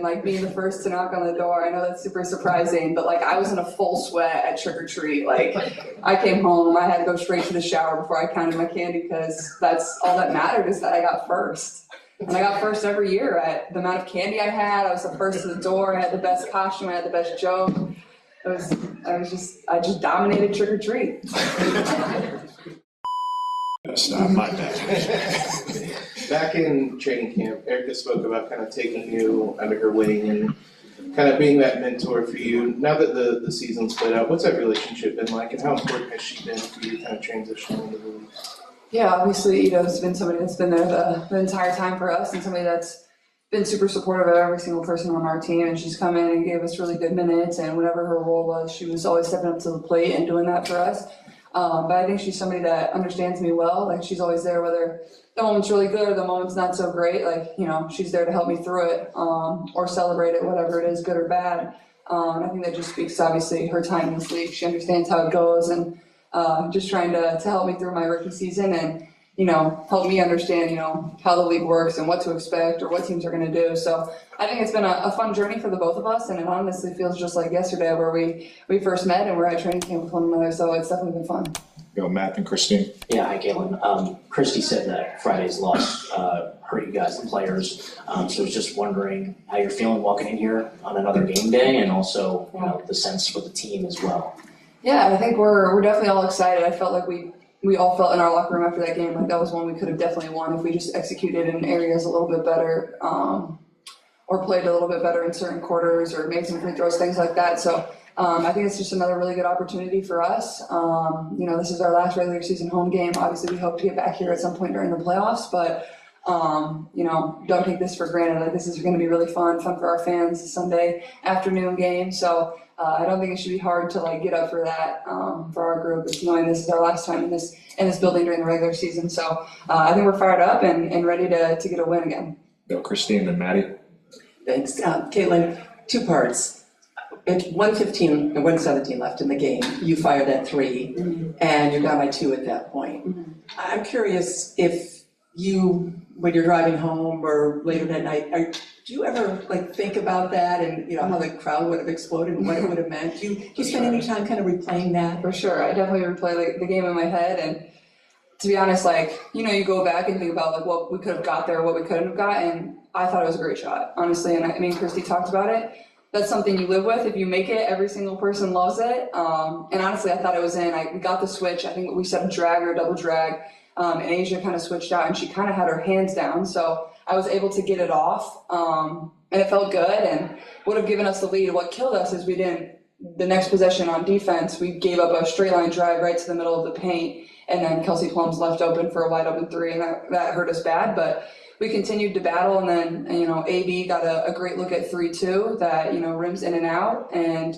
like being the first to knock on the door. I know that's super surprising, but like I was in a full sweat at trick or treat. Like I came home, I had to go straight to the shower before I counted my candy because that's all that mattered is that I got first. And I got first every year at the amount of candy I had. I was the first to the door. I had the best costume. I had the best joke. I just dominated trick or treat. That's not my bad. Back in training camp, Erica spoke about kind of taking you under her wing and kind of being that mentor for you. Now that the season's played out, what's that relationship been like, and how important has she been for you to kind of transition into the league? Yeah, obviously, Ida's been somebody that's been there the entire time for us, and somebody that's been super supportive of every single person on our team. And she's come in and gave us really good minutes, and whatever her role was, she was always stepping up to the plate and doing that for us. But I think she's somebody that understands me well. Like she's always there, whether the moment's really good or the moment's not so great. Like, you know, she's there to help me through it, or celebrate it, whatever it is, good or bad. I think that just speaks to obviously her time in this league. She understands how it goes, and just trying to help me through my rookie season and, you know, help me understand, you know, how the league works and what to expect or what teams are going to do. So I think it's been a fun journey for the both of us, and it honestly feels just like yesterday where we first met and we're at training camp with one another. So it's definitely been fun. Go Matt and Christine. Yeah, hi Galen. Christy said that Friday's loss hurt you guys, the players. So I was just wondering how you're feeling walking in here on another game day, and also, you know, the sense for the team as well. Yeah, I think we're definitely all excited. I felt like we all felt in our locker room after that game like that was one we could have definitely won if we just executed in areas a little bit better, or played a little bit better in certain quarters or made some free throws, things like that. So I think it's just another really good opportunity for us. You know, this is our last regular season home game. Obviously, we hope to get back here at some point during the playoffs, but you know, don't take this for granted. Like this is going to be really fun for our fans. It's a Sunday afternoon game, so I don't think it should be hard to like get up for that for our group. Is knowing this is our last time in this building during the regular season. So I think we're fired up and ready to get a win again. Go Christine and Maddie. Thanks, Caitlin. Two parts. It's 1:15 and 1:17 left in the game. You fired that three, and you're down by 2 at that point. I'm curious if you, when you're driving home or later that night, do you ever like think about that and, you know, how the crowd would have exploded and what it would have meant? Do you spend any time kind of replaying that? For sure. I definitely replay the game in my head, and to be honest, like, you know, you go back and think about like what we could have got there, what we couldn't have got, and I thought it was a great shot, honestly. And I mean, Christy talked about it. That's something you live with. If you make it, every single person loves it. And honestly, I thought it was in. We got the switch. I think we set a drag or a double drag. And Asia kind of switched out, and she kind of had her hands down. So I was able to get it off, and it felt good and would have given us the lead. What killed us is the next possession on defense, we gave up a straight line drive right to the middle of the paint, and then Kelsey Plum's left open for a wide open three, and that hurt us bad. But we continued to battle, and then, you know, AB got a great look at 3-2 that, you know, rims in and out. And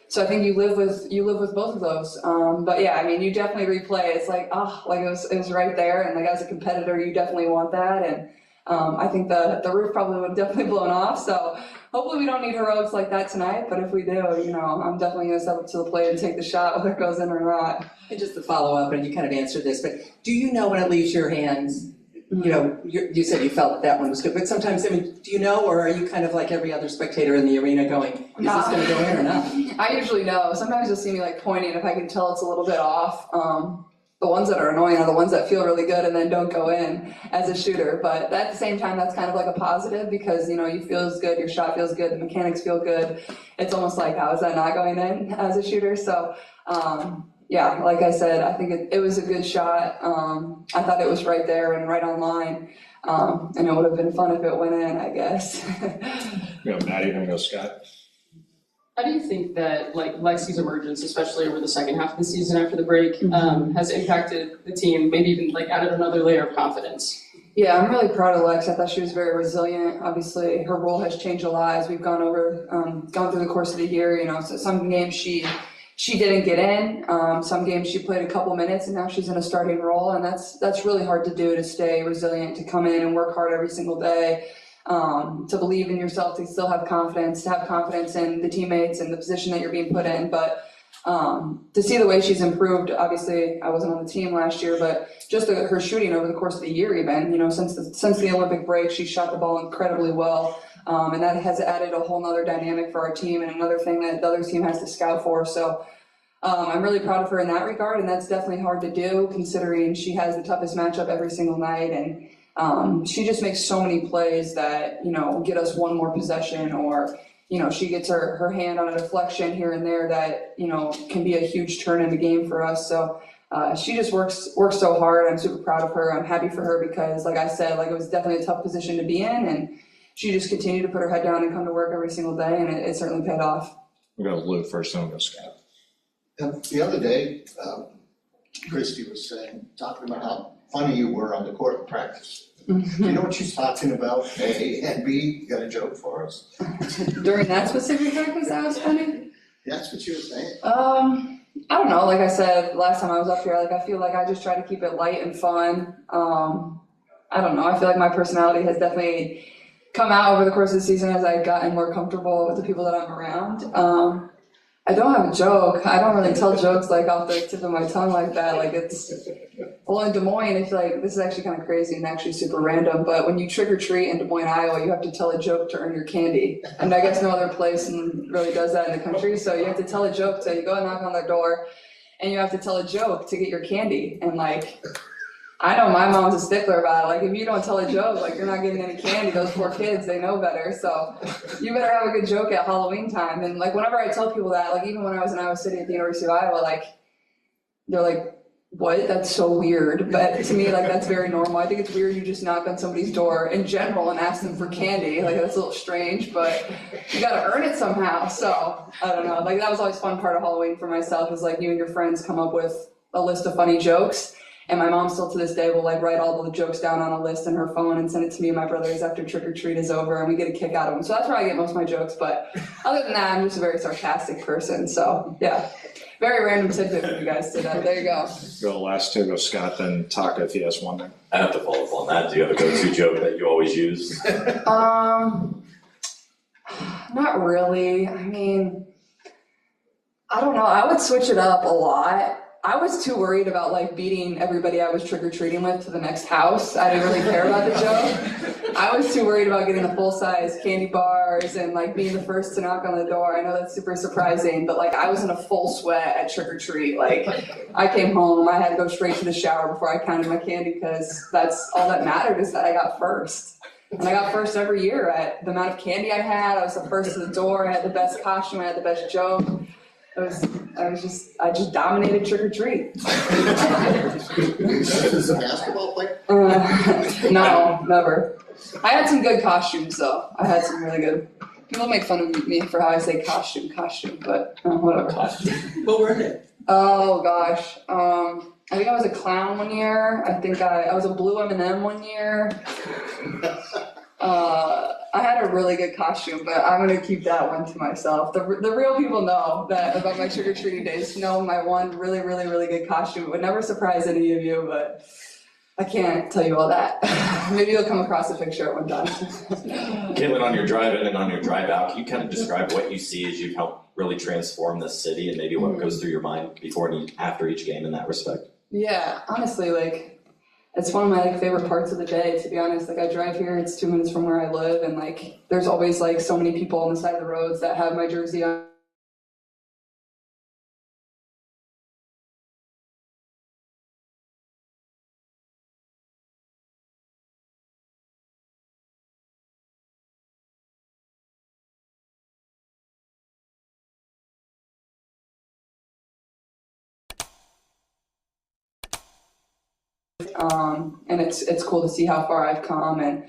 so I think you live with both of those. But yeah, I mean, you definitely replay. It's like, like it was right there. And like as a competitor, you definitely want that. And I think the roof probably would have definitely blown off. So hopefully we don't need heroics like that tonight. But if we do, you know, I'm definitely going to step up to the plate and take the shot whether it goes in or not. And just to follow up, and you kind of answered this, but do you know when it leaves your hands? You know, you said you felt that one was good, but sometimes, I mean, do you know, or are you kind of like every other spectator in the arena going, is this going to go in or not? I usually know. Sometimes you'll see me like pointing if I can tell it's a little bit off. The ones that are annoying are the ones that feel really good and then don't go in as a shooter. But at the same time, that's kind of like a positive because, you know, you feel good, your shot feels good, the mechanics feel good. It's almost like, how is that not going in as a shooter? So, yeah, like I said, I think it was a good shot. I thought it was right there and right on line. And it would have been fun if it went in, I guess. Go Maddie and go Scott. How do you think that like Lexi's emergence, especially over the second half of the season after the break, has impacted the team, maybe even like added another layer of confidence? Yeah, I'm really proud of Lex. I thought she was very resilient. Obviously, her role has changed a lot as we've gone through the course of the year. You know, so some games she didn't get in. Some games she played a couple minutes, and now she's in a starting role, and that's really hard to do, to stay resilient, to come in and work hard every single day, to believe in yourself, to still have confidence, to have confidence in the teammates and the position that you're being put in. But to see the way she's improved, obviously I wasn't on the team last year, but just her shooting over the course of the year, even, you know, since the Olympic break, she shot the ball incredibly well. And that has added a whole nother dynamic for our team and another thing that the other team has to scout for. So I'm really proud of her in that regard, and that's definitely hard to do considering she has the toughest matchup every single night. And she just makes so many plays that, get us one more possession, or, she gets her hand on a deflection here and there that, can be a huge turn in the game for us. So she just works so hard. I'm super proud of her. I'm happy for her because, like I said, it was definitely a tough position to be in, and she just continued to put her head down and come to work every single day, and it certainly paid off. We'll go Lou first, then we'll go Scott. And the other day, Christy was talking about how funny you were on the court in practice. Do you know what she's talking about? A and B, you got a joke for us? During that specific practice, that was funny? That's what she was saying. I don't know. Like I said last time I was up here, I feel like I just try to keep it light and fun. I don't know. I feel like my personality has definitely come out over the course of the season as I've gotten more comfortable with the people that I'm around. I don't have a joke. I don't really tell jokes off the tip of my tongue like that. In Des Moines, I feel like this is actually kind of crazy and actually super random, but when you trick or treat in Des Moines, Iowa, you have to tell a joke to earn your candy. And I guess no other place really does that in the country. So you have to tell a joke you go and knock on their door, and you have to tell a joke to get your candy. And I know my mom's a stickler about it. If you don't tell a joke, you're not getting any candy. Those poor kids, they know better. So you better have a good joke at Halloween time. And whenever I tell people that, even when I was in Iowa City at the University of Iowa, they're like, what? That's so weird. But to me, that's very normal. I think it's weird you just knock on somebody's door in general and ask them for candy. That's a little strange, but you got to earn it somehow. So I don't know. That was always a fun part of Halloween for myself, is you and your friends come up with a list of funny jokes. And my mom still to this day will write all the jokes down on a list in her phone and send it to me and my brothers after trick or treat is over, and we get a kick out of them. So that's where I get most of my jokes. But other than that, I'm just a very sarcastic person. So yeah, very random tidbit for you guys today. There you go. Go last two, go Scott, then Taka if he has one. I have to follow up on that. Do you have a go-to joke that you always use? Not really. I don't know. I would switch it up a lot. I was too worried about beating everybody I was trick-or-treating with to the next house. I didn't really care about the joke. I was too worried about getting the full-size candy bars and being the first to knock on the door. I know that's super surprising, but I was in a full sweat at trick-or-treat. I came home, I had to go straight to the shower before I counted my candy, because that's all that mattered, is that I got first. And I got first every year at the amount of candy I had. I was the first to the door. I had the best costume. I had the best joke. I just dominated trick or treat. Is a basketball player? No, never. I had some good costumes though. I had some really good. People make fun of me for how I say costume, but whatever. What were they? Oh gosh. I think I was a clown one year. I think I was a blue M&M one year. I had a really good costume, but I'm going to keep that one to myself. The real people know that about my trick-or-treating days, know my one really, really, really good costume. It would never surprise any of you, but I can't tell you all that. Maybe you'll come across a picture at one time. Caitlin, on your drive in and on your drive out, can you kind of describe what you see as you've helped really transform this city, and maybe what goes through your mind before and after each game in that respect? Yeah, honestly, it's one of my favorite parts of the day, to be honest. I drive here, it's 2 minutes from where I live, and there's always so many people on the side of the roads that have my jersey on. And it's cool to see how far I've come, and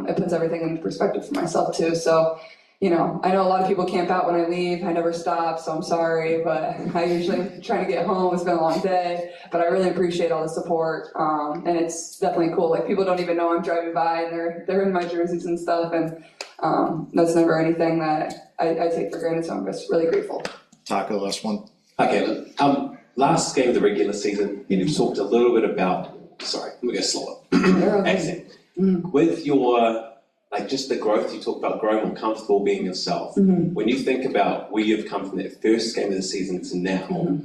it puts everything into perspective for myself too. So, I know a lot of people camp out when I leave. I never stop, so I'm sorry, but I usually try to get home. It's been a long day, but I really appreciate all the support, and it's definitely cool. People don't even know I'm driving by, and they're in my jerseys and stuff, and that's never anything that I take for granted. So I'm just really grateful. Taka, last one. Okay, last game of the regular season, you've talked a little bit about, sorry, let me go slower. Accent. With your, just the growth, you talk about growing more comfortable being yourself. When you think about where you've come from that first game of the season to now,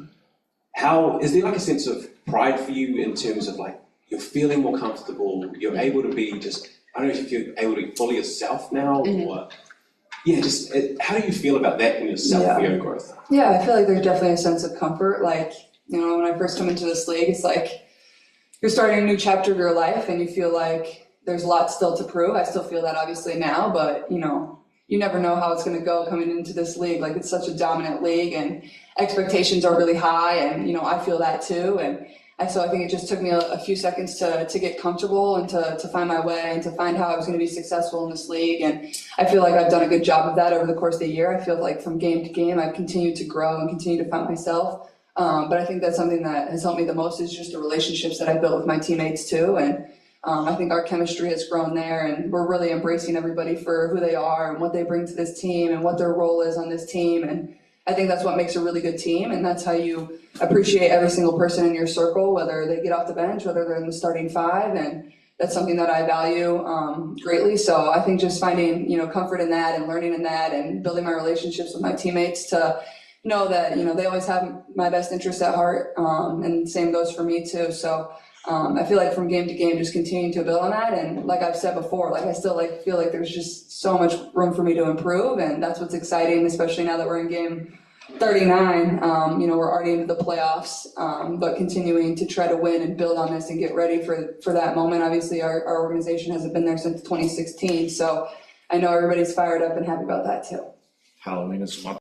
how, is there a sense of pride for you in terms of you're feeling more comfortable, you're able to be just I don't know if you're able to be fully yourself now, or yeah, just how do you feel about that in yourself for your growth? Yeah, I feel like there's definitely a sense of comfort. Like, you know, when I first come into this league, it's like you're starting a new chapter of your life and you feel like there's a lot still to prove. I still feel that obviously now, but you know, you never know how it's going to go coming into this league. Like, it's such a dominant league and expectations are really high, and you know, I feel that too. And so I think it just took me a few seconds to get comfortable and to find my way and to find how I was going to be successful in this league. And I feel like I've done a good job of that over the course of the year. I feel like from game to game, I've continued to grow and continue to find myself. But I think that's something that has helped me the most is just the relationships that I built with my teammates too. And I think our chemistry has grown there, and we're really embracing everybody for who they are and what they bring to this team and what their role is on this team. And I think that's what makes a really good team, and that's how you appreciate every single person in your circle, whether they get off the bench, whether they're in the starting five, and that's something that I value greatly. So I think just finding, you know, comfort in that and learning in that and building my relationships with my teammates to know that, you know, they always have my best interest at heart, and the same goes for me too. So I feel like from game to game, just continuing to build on that. And like I've said before, like I still feel like there's just so much room for me to improve. And that's what's exciting, especially now that we're in game 39. You know, we're already into the playoffs, but continuing to try to win and build on this and get ready for that moment. Obviously, our organization hasn't been there since 2016. So I know everybody's fired up and happy about that too. Halloween is a month